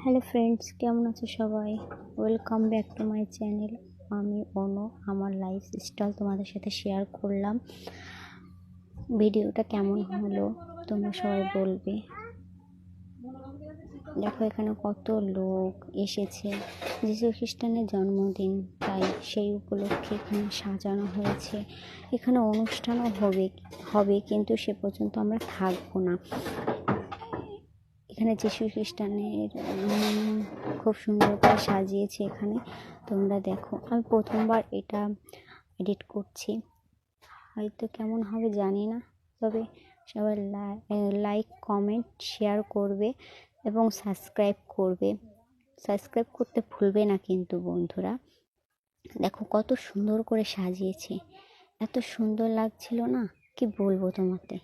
Hello friends, কেমন আছো সবাই? Welcome back to my channel. আমি অনু, আমার লাইফস্টাইল তোমাদের সাথে শেয়ার করলাম। ভিডিওটা কেমন হলো তোমরা সবাই বলবে। দেখো এখানে কত লোক এসেছে, যীশু খ্রিস্টানের জন্মদিন, তাই সেই উপলক্ষে এখানে সাজানো হয়েছে। এখানে অনুষ্ঠানও হবে কিন্তু সে পর্যন্ত আমরা থাকবো না। এখানে যীশু খ্রিস্টানের খুব সুন্দর করে সাজিয়েছে। এখানে তোমরা দেখো, আমি প্রথমবার এটা এডিট করছি, হয়তো কেমন হবে জানি না, তবে সবাই লাইক কমেন্ট শেয়ার করবে এবং সাবস্ক্রাইব করতে ভুলবে না কিন্তু বন্ধুরা। দেখো কত সুন্দর করে সাজিয়েছে, এত সুন্দর লাগছিল না, কি বলবো তোমাদের।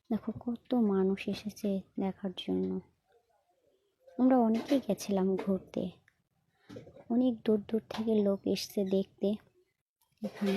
দেখো কত মানুষ এসেছে দেখার জন্য। আমরা অনেকেই গেছিলাম ঘুরতে, অনেক দূর দূর থেকে লোক এসছে দেখতে এখানে।